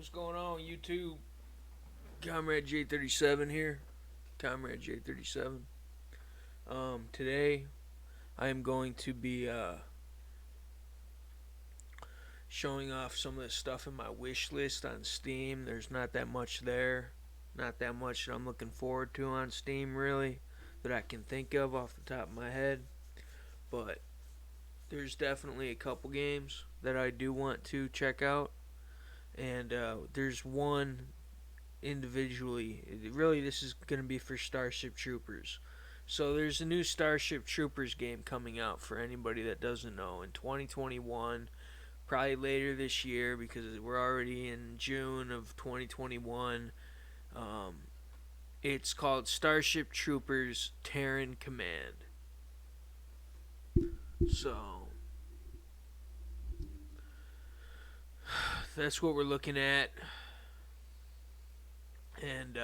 What's going on, YouTube? Comrade J37 here. Comrade J37. Today I am going to be showing off some of the stuff in my wish list on Steam. There's not that much there. Not that much that I'm looking forward to on Steam, really, that I can think of off the top of my head. But there's definitely a couple games that I do want to check out. And there's one individually. Really, this is going to be for Starship Troopers. So there's a new Starship Troopers game coming out for anybody that doesn't know in 2021, probably later this year because we're already in June of 2021. It's called Starship Troopers Terran Command. So that's what we're looking at. And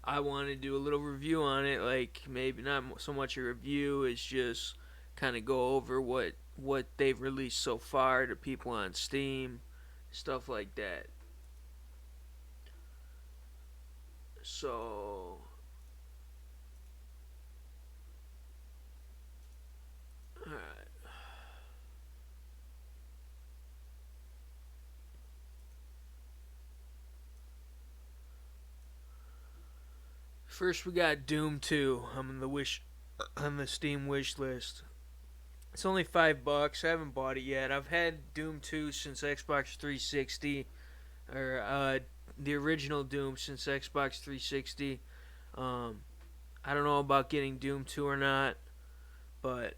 I want to do a little review on it. Like, maybe not so much a review, it's just kind of go over what they've released so far to people on Steam, stuff like that. So alright. First we got Doom 2. I'm on the Steam wish list. It's only $5. I haven't bought it yet. I've had Doom 2 since Xbox 360, or the original Doom since Xbox 360. I don't know about getting Doom 2 or not, but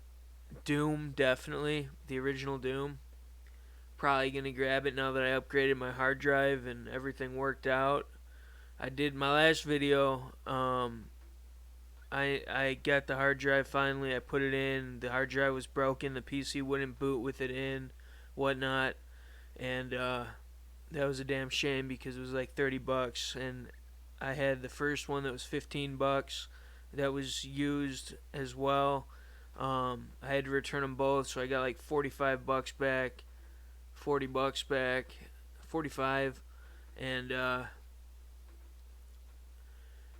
Doom definitely, the original Doom. Probably gonna grab it now that I upgraded my hard drive and everything worked out. I did my last video. I got the hard drive finally. I put it in. The hard drive was broken. The PC wouldn't boot with it in, whatnot, and that was a damn shame because it was like $30, and I had the first one that was $15 that was used as well. I had to return them both, so I got like $45 back, $40 back, 45, and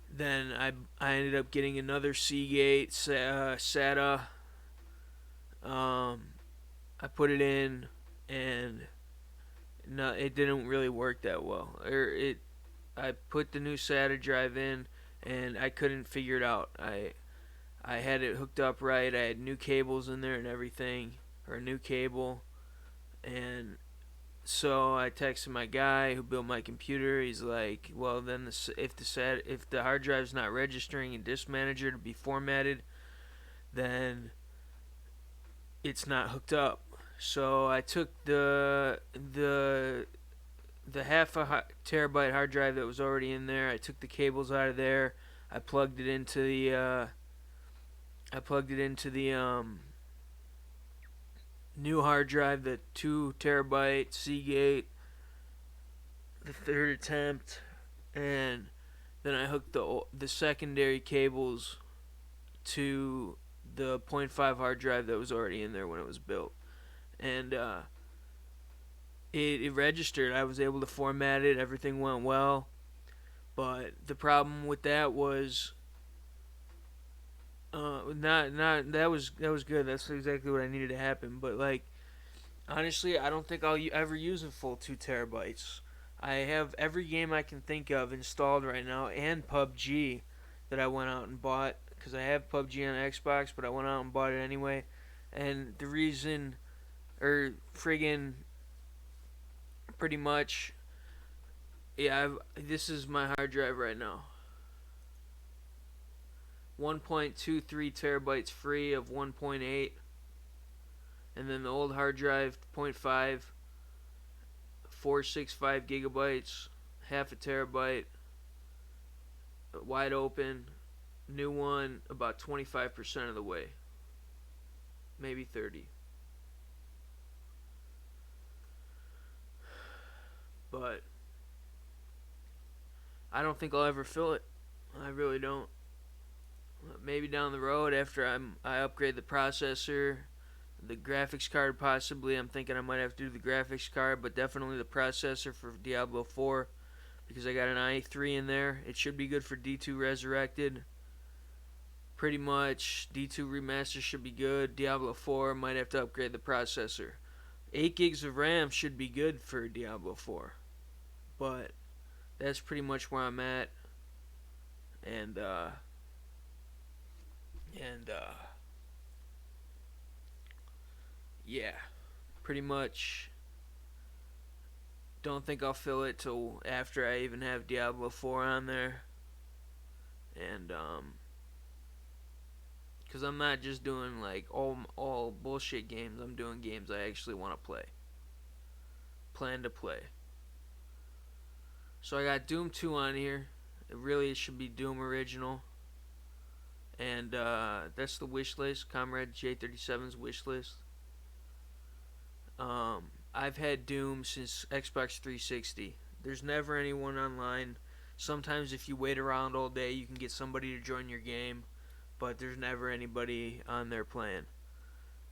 then I ended up getting another Seagate SATA. I put it in, and no, it didn't really work that well. I put the new SATA drive in, and I couldn't figure it out. I had it hooked up right. I had new cables in there and everything, or a new cable, and so I texted my guy who built my computer. He's like, "Well, then if the hard drive's not registering in Disk Manager to be formatted, then it's not hooked up." So I took the half a terabyte hard drive that was already in there. I took the cables out of there. I plugged it into the new hard drive, the 2 terabyte Seagate, the third attempt, and then I hooked the secondary cables to the .5 hard drive that was already in there when it was built, and it registered. I was able to format it. Everything went well, but the problem with that was not that was good. That's exactly what I needed to happen. But like, honestly, I don't think I'll ever use a full 2 terabytes. I have every game I can think of installed right now, and PUBG that I went out and bought because I have PUBG on Xbox, but I went out and bought it anyway. And the reason, or friggin', pretty much, yeah, this is my hard drive right now. 1.23 terabytes free of 1.8, and then the old hard drive 0.5, 465 gigabytes, half a terabyte, wide open. New one about 25% of the way, maybe 30. But I don't think I'll ever fill it. I really don't. Maybe down the road after I upgrade the processor, The graphics card, possibly. I'm thinking I might have to do the graphics card, but definitely the processor for Diablo 4 because I got an i3 in there. It should be good for D2 Resurrected. Pretty much, D2 Remaster should be good. Diablo 4 might have to upgrade the processor. 8 gigs of RAM should be good for Diablo 4. But that's pretty much where I'm at. And, yeah. Pretty much don't think I'll fill it till after I even have Diablo 4 on there. And, because I'm not just doing like all bullshit games. I'm doing games I actually want to play. Plan to play. So I got Doom 2 on here. It should be Doom Original. And that's the wish list. Comrade J37's wish list. I've had Doom since Xbox 360. There's never anyone online. Sometimes if you wait around all day, you can get somebody to join your game. But there's never anybody on there playing.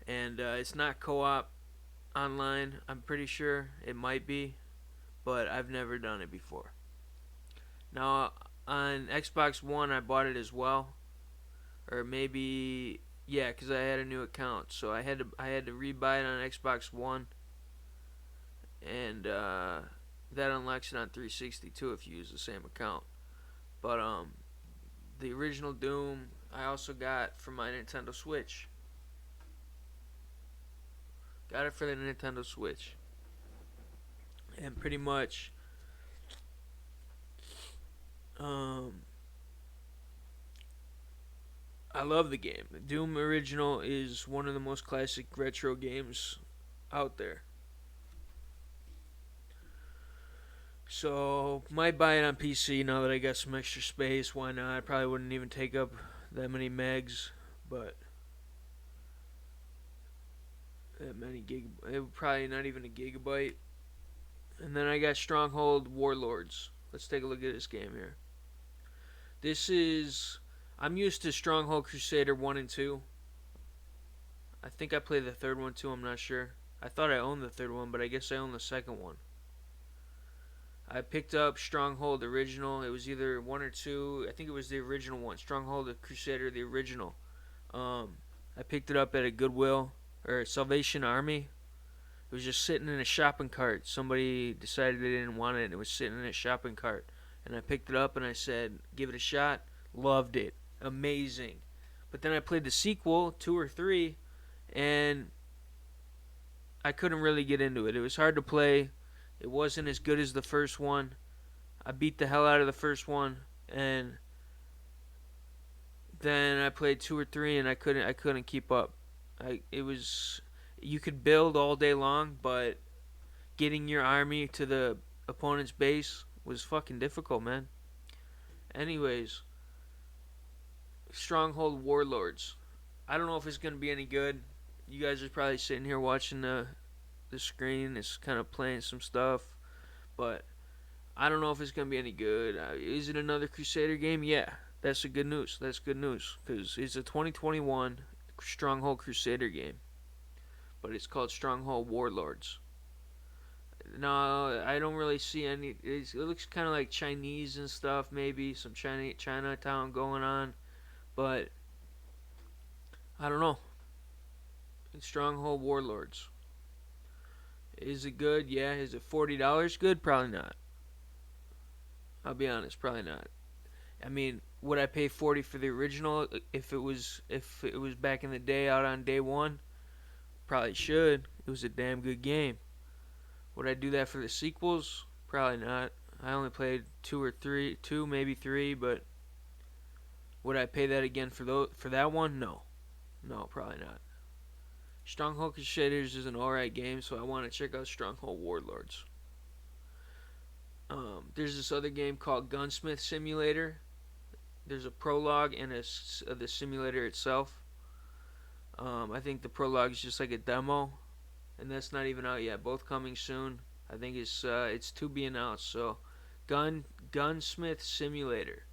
And it's not co-op online, I'm pretty sure. It might be. But I've never done it before. Now, on Xbox One, I bought it as well. Or maybe, yeah, because I had a new account. So I had to rebuy it on Xbox One. And that unlocks it on 360 too if you use the same account. But the original Doom I also got for my Nintendo Switch. Got it for the Nintendo Switch. And pretty much I love the game. The Doom Original is one of the most classic retro games out there. So, might buy it on PC now that I got some extra space. Why not? I probably wouldn't even take up that many megs, but that many it would probably not even a gigabyte. And then I got Stronghold Warlords. Let's take a look at this game here. I'm used to Stronghold Crusader 1 and 2. I think I played the third one too, I'm not sure. I thought I owned the third one, but I guess I owned the second one. I picked up Stronghold Original. It was either 1 or 2. I think it was the original one. Stronghold Crusader, the original. I picked it up at a Goodwill or Salvation Army. It was just sitting in a shopping cart. Somebody decided they didn't want it, and it was sitting in a shopping cart. And I picked it up and I said, give it a shot. Loved it. Amazing. But then I played the sequel, 2 or 3, and I couldn't really get into it. It was hard to play. It wasn't as good as the first one. I beat the hell out of the first one, and then I played 2 or 3, and I couldn't keep up. You could build all day long, but getting your army to the opponent's base was fucking difficult, man. Anyways, Stronghold Warlords. I don't know if it's gonna be any good. You guys are probably sitting here watching the screen. It's kind of playing some stuff, but I don't know if it's gonna be any good. Is it another Crusader game? Yeah, that's the good news. That's good news because it's a 2021 Stronghold Crusader game, but it's called Stronghold Warlords. No, I don't really see any. It looks kind of like Chinese and stuff, maybe some Chinatown going on, but I don't know. It's Stronghold Warlords. Is it good? Yeah. Is it $40 good? Probably not. I'll be honest, probably not. I mean, would I pay 40 for the original if it was back in the day out on day one? Probably should. It was a damn good game. Would I do that for the sequels? Probably not. I only played 2 maybe 3, but would I pay that again for that one? No. No, probably not. Stronghold Crusaders is an alright game, so I want to check out Stronghold Warlords. There's this other game called Gunsmith Simulator. There's a prologue and the simulator itself. I think the prologue is just like a demo, and that's not even out yet. Both coming soon. I think it's to be announced. So, Gunsmith Simulator.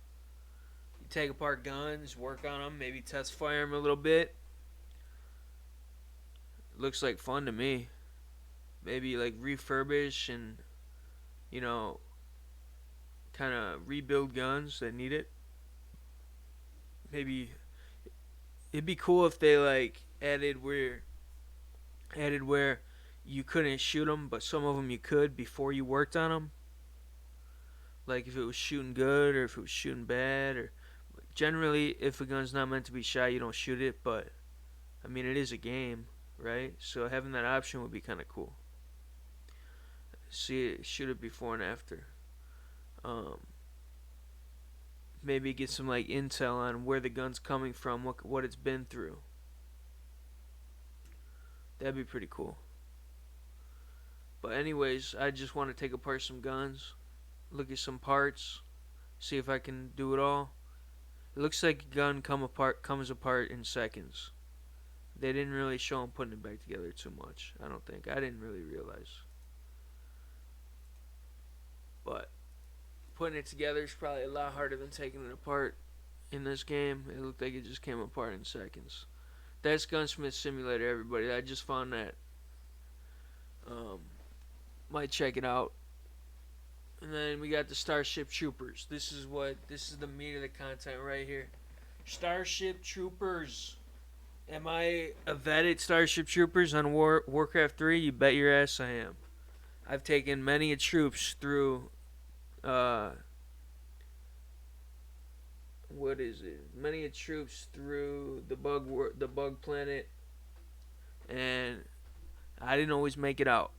You take apart guns, work on them, maybe test fire them a little bit. looks like fun to me. Maybe like refurbish and, you know, kind of rebuild guns that need it. Maybe it'd be cool if they like added where you couldn't shoot them, but some of them you could before you worked on them. Like if it was shooting good or if it was shooting bad, or generally if a gun's not meant to be shot, you don't shoot it. But I mean, it is a game, right? So having that option would be kind of cool. See it, shoot it before and after. Um, Maybe get some like intel on where the gun's coming from, what it's been through. That'd be pretty cool. But anyways, I just want to take apart some guns, look at some parts, see if I can do it all. It looks like a gun comes apart in seconds. They didn't really show them putting it back together too much. I don't think. I didn't really realize. But putting it together is probably a lot harder than taking it apart in this game. It looked like it just came apart in seconds. That's Gunsmith Simulator, everybody. I just found that. Might check it out. And then we got the Starship Troopers. This is the meat of the content right here. Starship Troopers. Am I a vetted Starship Troopers on Warcraft 3? You bet your ass I am. I've taken many troops through what is it? Many troops through the bug planet, and I didn't always make it out.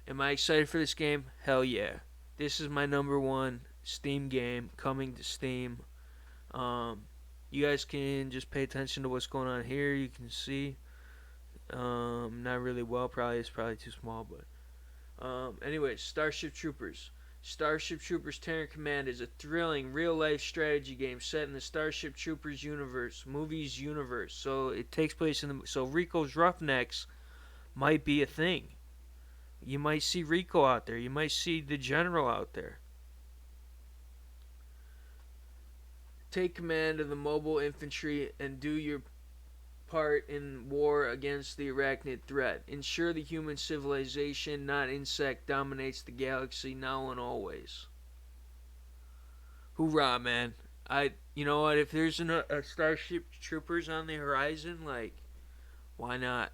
Am I excited for this game? Hell yeah. This is my number one Steam game coming to Steam. You guys can just pay attention to what's going on here. You can see. Not really well. It's probably too small, but anyways, Starship Troopers. Starship Troopers Terran Command is a thrilling real-life strategy game set in the Starship Troopers movies universe. So it takes place so Rico's Roughnecks might be a thing. You might see Rico out there. You might see the General out there. Take command of the mobile infantry and do your part in war against the arachnid threat. Ensure the human civilization, not insect, dominates the galaxy now and always. Hoorah, man. You know what, if there's a Starship Troopers on the horizon, like, why not?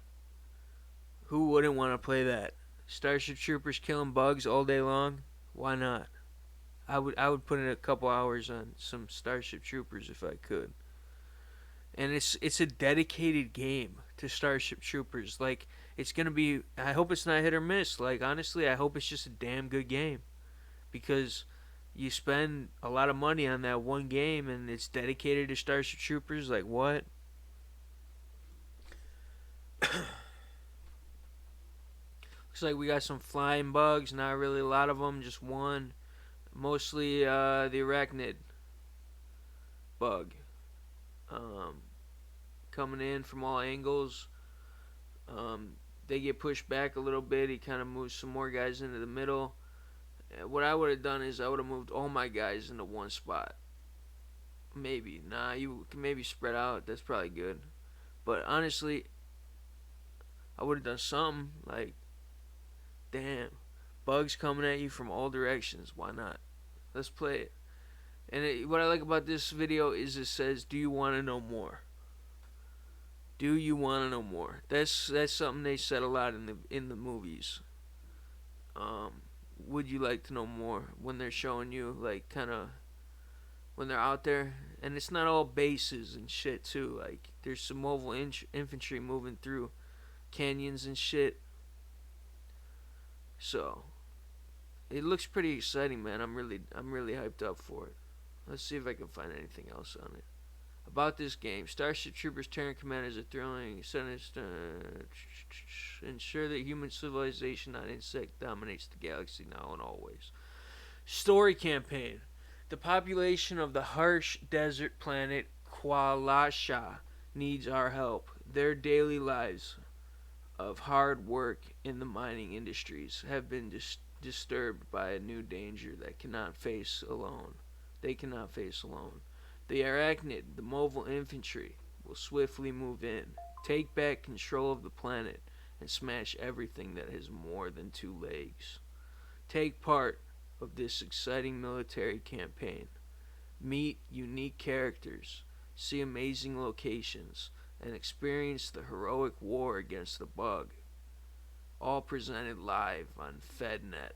Who wouldn't want to play that? Starship Troopers killing bugs all day long? Why not? I would put in a couple hours on some Starship Troopers if I could. And it's a dedicated game to Starship Troopers. Like, it's gonna be. I hope it's not hit or miss. Like, honestly, I hope it's just a damn good game, because you spend a lot of money on that one game and it's dedicated to Starship Troopers. Like, what? Looks like we got some flying bugs. Not really a lot of them, just one. Mostly the arachnid bug. Coming in from all angles. They get pushed back a little bit. He kind of moves some more guys into the middle. What I would have done is I would have moved all my guys into one spot. Maybe. Nah, you can maybe spread out. That's probably good. But honestly, I would have done something. Like, damn, bugs coming at you from all directions. Why not? Let's play it. And what I like about this video is it says, do you want to know more? Do you want to know more? That's something they said a lot in the movies. Would you like to know more when they're showing you, like, kind of when they're out there? And it's not all bases and shit too. Like, there's some mobile infantry moving through canyons and shit. So it looks pretty exciting, man. I'm really hyped up for it. Let's see if I can find anything else on it. About this game, Starship Troopers Terran Command is a thrilling ensure that human civilization, not insect, dominates the galaxy now and always. Story campaign. The population of the harsh desert planet Kwalasha needs our help. Their daily lives of hard work in the mining industries have been disturbed by a new danger that cannot face alone. They cannot face alone. The arachnid, the mobile infantry, will swiftly move in. Take back control of the planet and smash everything that has more than 2 legs. Take part of this exciting military campaign. Meet unique characters, see amazing locations, and experience the heroic war against the bug. All presented live on FedNet.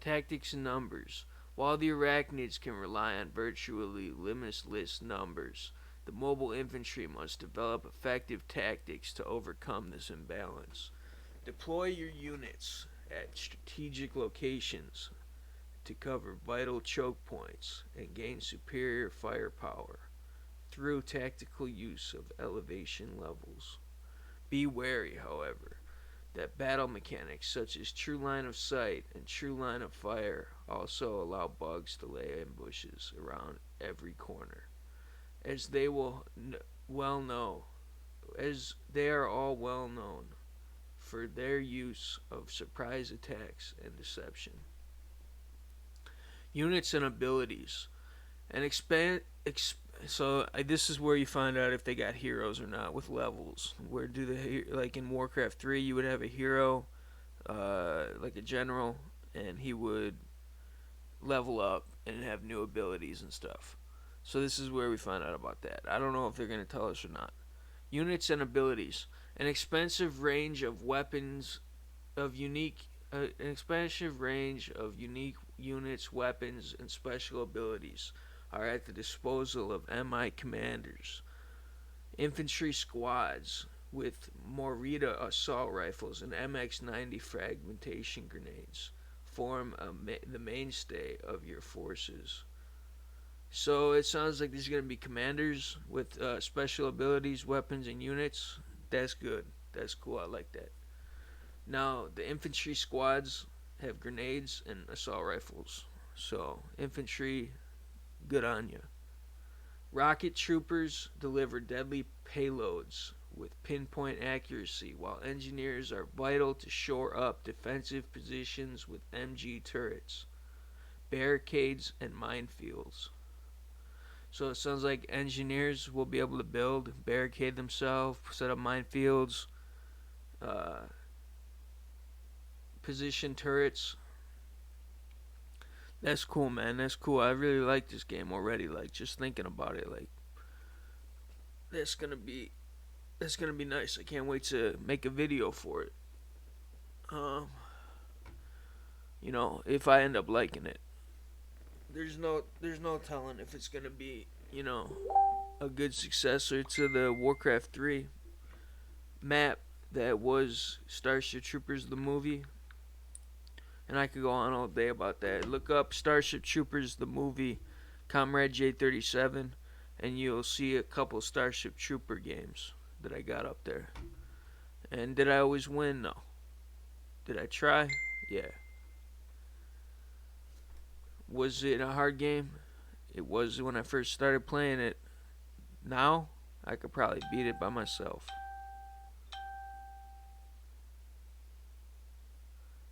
Tactics and numbers. While the arachnids can rely on virtually limitless numbers, the mobile infantry must develop effective tactics to overcome this imbalance. Deploy your units at strategic locations to cover vital choke points and gain superior firepower through tactical use of elevation levels. Be wary, however, that battle mechanics such as true line of sight and true line of fire also allow bugs to lay ambushes around every corner, as they will well know, as they are all well known for their use of surprise attacks and deception. Units and abilities. And this is where you find out if they got heroes or not with levels. Where do they, like in Warcraft 3, you would have a hero, like a general, and he would level up and have new abilities and stuff. So this is where we find out about that. I don't know if they're going to tell us or not. Units and abilities. An expansive range of weapons of unique an expansive range of unique units, weapons, and special abilities are at the disposal of MI commanders. Infantry squads with Morita assault rifles and MX-90 fragmentation grenades form the mainstay of your forces. So it sounds like these are going to be commanders with special abilities, weapons, and units. That's good. That's cool. I like that. Now, the infantry squads have grenades and assault rifles. So, infantry, good on you. Rocket troopers deliver deadly payloads with pinpoint accuracy, while engineers are vital to shore up defensive positions with MG turrets, barricades, and minefields. So it sounds like engineers will be able to build, barricade themselves, set up minefields, position turrets. That's cool, man. That's cool. I really like this game already. Like, just thinking about it, like, that's gonna be nice. I can't wait to make a video for it. If I end up liking it, there's no telling if it's gonna be, a good successor to the Warcraft 3 map that was Starship Troopers the movie. And I could go on all day about that. Look up Starship Troopers the movie, Comrade J37, and you'll see a couple Starship Trooper games that I got up there. And did I always win? No. Did I try? Yeah. Was it a hard game? It was when I first started playing it. Now, I could probably beat it by myself.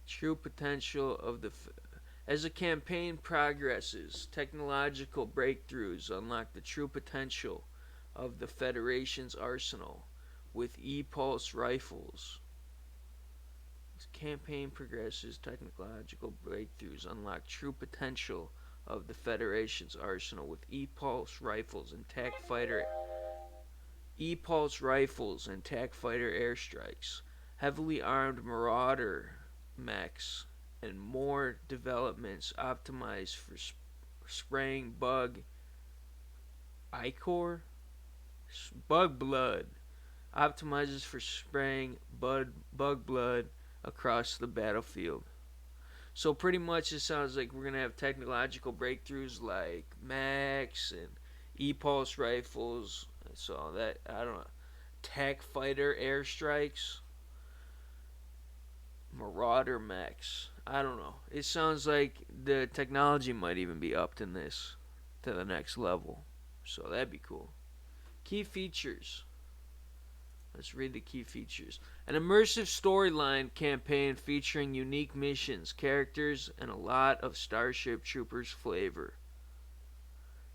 True potential of the as the campaign progresses, technological breakthroughs unlock the true potential of the Federation's arsenal with E-pulse rifles. As the campaign progresses, technological breakthroughs unlock true potential of the Federation's arsenal with E-pulse rifles and TAC fighter airstrikes, heavily armed Marauder mechs, and more developments optimized for spraying bug blood. Optimizes for spraying bug blood across the battlefield. So pretty much it sounds like we're going to have technological breakthroughs like mechs and E-pulse rifles. So that, I don't know, TAC fighter airstrikes, Marauder mechs. I don't know. It sounds like the technology might even be upped in this to the next level. So that'd be cool. Key features. Let's read the key features. An immersive storyline campaign featuring unique missions, characters, and a lot of Starship Troopers flavor.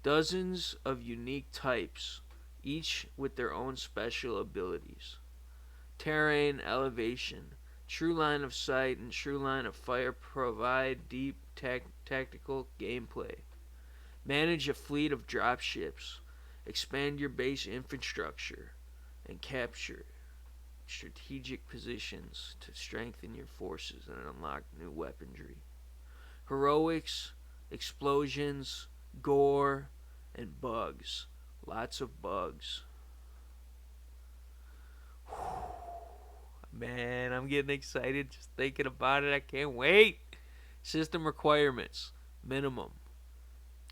Dozens of unique types, each with their own special abilities. Terrain, elevation, true line of sight, and true line of fire provide deep tactical gameplay. Manage a fleet of dropships, expand your base infrastructure, and capture strategic positions to strengthen your forces and unlock new weaponry. Heroics, explosions, gore, and bugs. Lots of bugs. Man, I'm getting excited just thinking about it. I can't wait. System requirements. Minimum.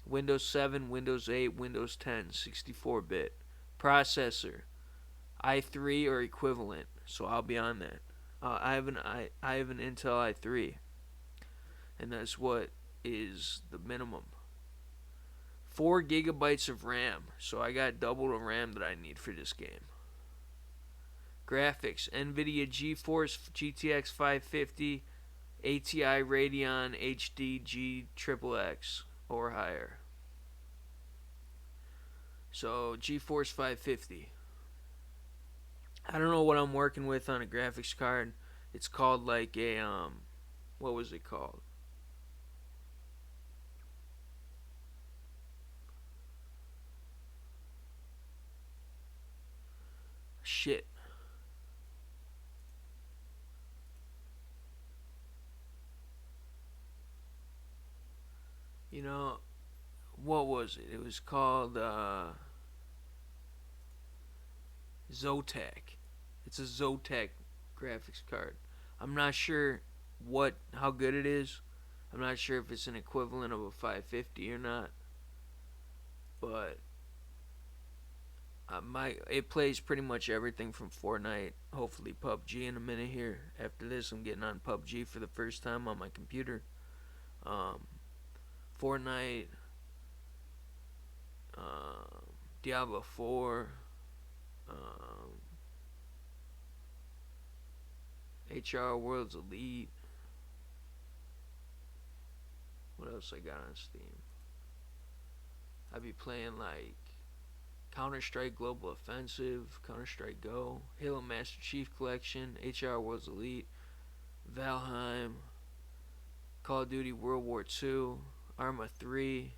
Windows 7, Windows 8, Windows 10, 64-bit. Processor. i3 or equivalent. So I'll be on that. I have an Intel i3. And that's what is the minimum. 4 gigabytes of RAM. So I got double the RAM that I need for this game. Graphics, NVIDIA GeForce GTX 550, ATI Radeon HD GXXX or higher. So GeForce 550. I don't know what I'm working with on a graphics card. It's called like a what was it called? Shit. You know, what was it? It was called Zotac. It's a Zotac graphics card. I'm not sure how good it is. I'm not sure if it's an equivalent of a 550 or not. But it plays pretty much everything from Fortnite, hopefully PUBG in a minute here. After this, I'm getting on PUBG for the first time on my computer. Fortnite, Diablo 4, HR Worlds Elite. What else I got on Steam? I'd be playing like Counter-Strike Global Offensive, Counter-Strike Go, Halo Master Chief Collection, HR Worlds Elite, Valheim, Call of Duty World War II, Arma 3.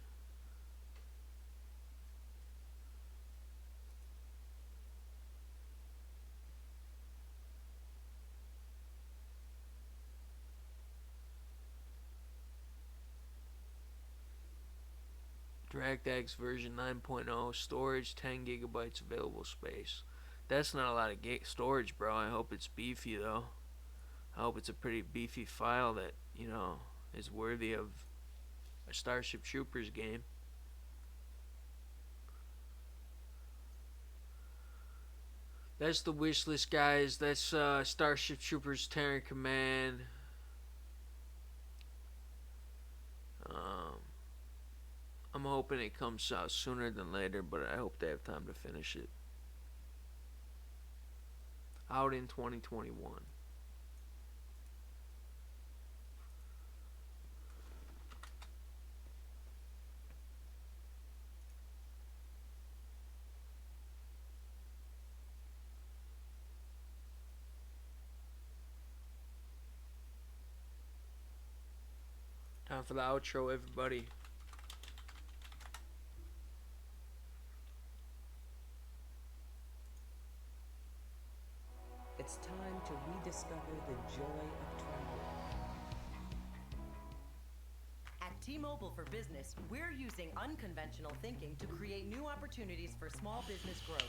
DirectX version 9.0, storage 10 gigabytes available space. That's not a lot of storage, bro. I hope it's beefy though. I hope it's a pretty beefy file that, is worthy of a Starship Troopers game. That's the wish list, guys. That's Starship Troopers Terran Command. I'm hoping it comes out sooner than later, but I hope they have time to finish it. Out in 2021. Time for the outro, everybody. It's time to rediscover the joy of travel. At T-Mobile for Business, we're using unconventional thinking to create new opportunities for small business growth.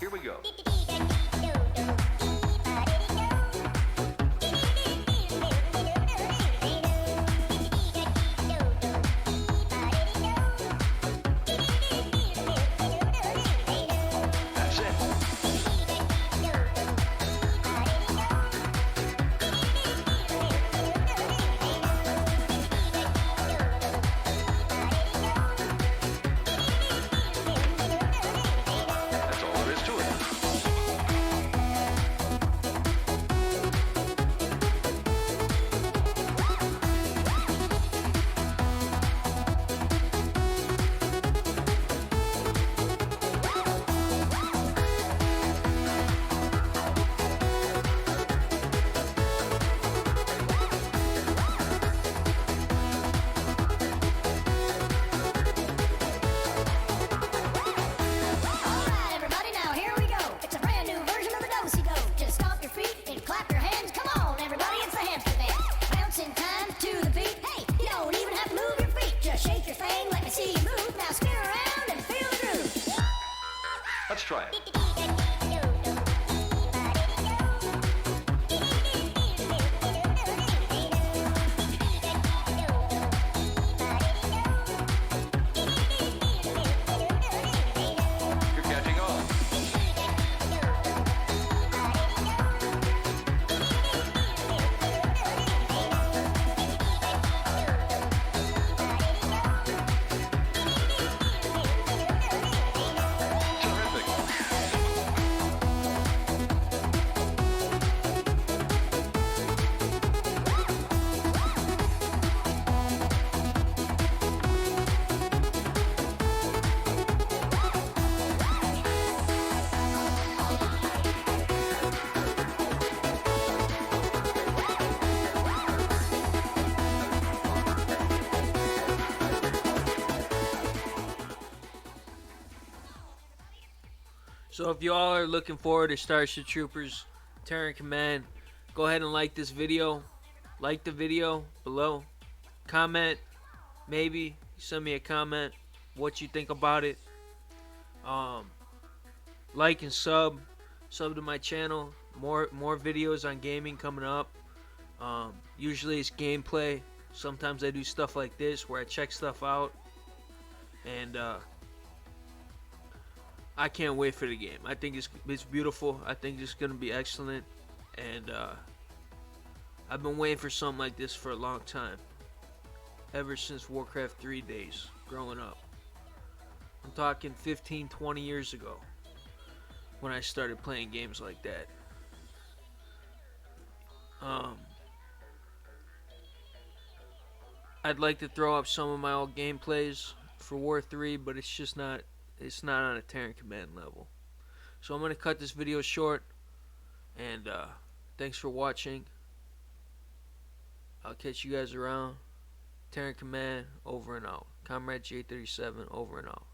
Here we go. So if you all are looking forward to Starship Troopers Terran Command, go ahead and like this video. Like the video below. Comment, maybe send me a comment what you think about it. Like and sub to my channel. More videos on gaming coming up. Usually it's gameplay. Sometimes I do stuff like this where I check stuff out, and I can't wait for the game. I think it's beautiful. I think it's gonna be excellent, and I've been waiting for something like this for a long time. Ever since Warcraft 3 days, growing up. I'm talking 15, 20 years ago when I started playing games like that. I'd like to throw up some of my old gameplays for War 3, but it's not on a Terran Command level. So I'm going to cut this video short, and thanks for watching. I'll catch you guys around. Terran Command, over and out. Comrade J37, over and out.